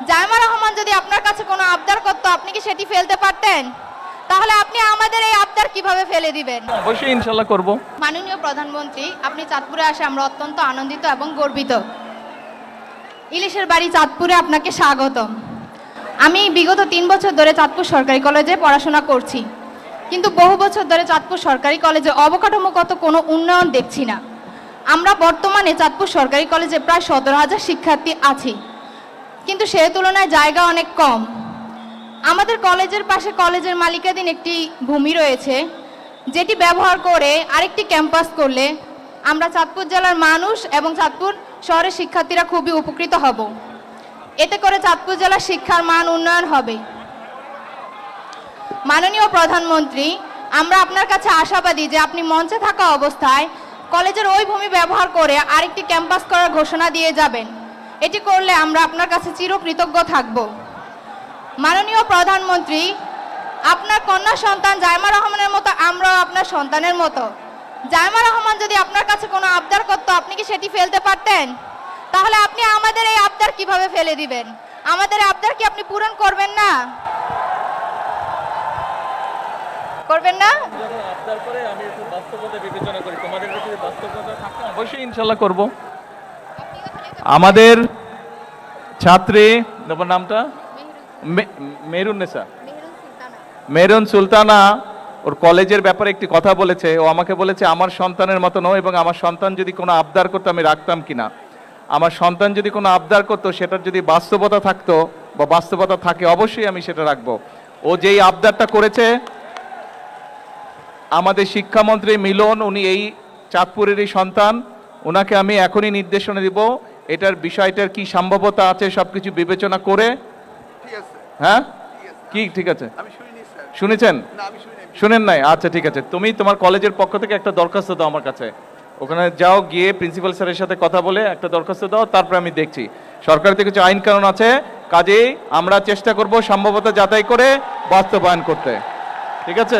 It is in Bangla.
জায়মা রহমান যদি আপনার কাছে কোনো আবদার করতো, আপনি কি সেটি ফেলতে পারতেন? তাহলে আপনি আমাদের এই আবদার কিভাবে ফেলে দিবেন? অবশ্যই ইনশাল্লাহ করব। মাননীয় প্রধানমন্ত্রী, আপনি চাঁদপুরে আসে আমরা অত্যন্ত আনন্দিত এবং গর্বিত। ইলিশের বাড়ি চাঁদপুরে আপনাকে স্বাগতম। আমি বিগত 3 বছর ধরে চাঁদপুর সরকারি কলেজে পড়াশোনা করছি, কিন্তু বহু বছর ধরে চাঁদপুর সরকারি কলেজে অবকাঠামোগত কোনো উন্নয়ন দেখছি না। আমরা বর্তমানে চাঁদপুর সরকারি কলেজে প্রায় 17,000 শিক্ষার্থী আছি, কিন্তু সে তুলনায় জায়গা অনেক কম। আমাদের কলেজের পাশে কলেজের মালিকাধীন একটি ভূমি রয়েছে, যেটি ব্যবহার করে আরেকটি ক্যাম্পাস করলে আমরা চাঁদপুর জেলার মানুষ এবং চাঁদপুর শহরের শিক্ষার্থীরা খুবই উপকৃত হব। এতে করে চাঁদপুর জেলার শিক্ষার মান উন্নয়ন হবে। মাননীয় প্রধানমন্ত্রী, আমরা আপনার কাছে আশাবাদী যে আপনি মঞ্চে থাকা অবস্থায় কলেজের ওই ভূমি ব্যবহার করে আরেকটি ক্যাম্পাস করার ঘোষণা দিয়ে যাবেন। এটি করলে আমরা আপনার কাছে চিরকৃতজ্ঞ থাকব। মাননীয় প্রধানমন্ত্রী, আপনার কন্যা সন্তান জায়মা রহমানের মতো আমরাও আপনার সন্তানের মতো। জায়মা রহমান যদি আপনার কাছে কোনো আবদার করতো, আপনি কি সেটি ফেলতে পারতেন? তাহলে আপনি আমাদের এই আবদার কিভাবে ফেলে দিবেন? আমাদের আবদার কি আপনি পূরণ করবেন না? করবেন না? আবদার করে আমি একটু বাস্তবতা বিবেচনা করি, তোমাদের যদি বাস্তবতা থাকে অবশ্যই ইনশাল্লাহ করব। আমাদের ছাত্রী, তোমার নামটা? মেহরুন্নেসা, মেহরুন সুলতানা ওর কলেজের ব্যাপারে একটি কথা বলেছে। ও আমাকে বলেছে আমার সন্তানের মতো নয়, এবং আমার সন্তান যদি কোনো আবদার করতো আমি রাখতাম কিনা। আমার সন্তান যদি কোনো আবদার করতো, সেটার যদি বাস্তবতা থাকতো বা বাস্তবতা থাকে, অবশ্যই আমি সেটা রাখবো। ও যেই আবদারটা করেছে, আমাদের শিক্ষামন্ত্রী মিলন, উনি এই চাঁদপুরেরই সন্তান, ওনাকে আমি এখনই নির্দেশনা দিব এটার বিষয়টার কি সম্ভাব্যতা আছে সবকিছু বিবেচনা করে। হ্যাঁ, কি ঠিক আছে? শুনেছেন? শুনেন নাই? আচ্ছা ঠিক আছে, তুমি তোমার কলেজের পক্ষ থেকে একটা দরখাস্ত দাও আমার কাছে। ওখানে যাও, গিয়ে প্রিন্সিপাল স্যারের সাথে কথা বলে একটা দরখাস্ত দাও, তারপরে আমি দেখছি। সরকার থেকে কিছু আইন কানুন আছে, কাজেই আমরা চেষ্টা করব সম্ভাব্যতা যাচাই করে বাস্তবায়ন করতে। ঠিক আছে?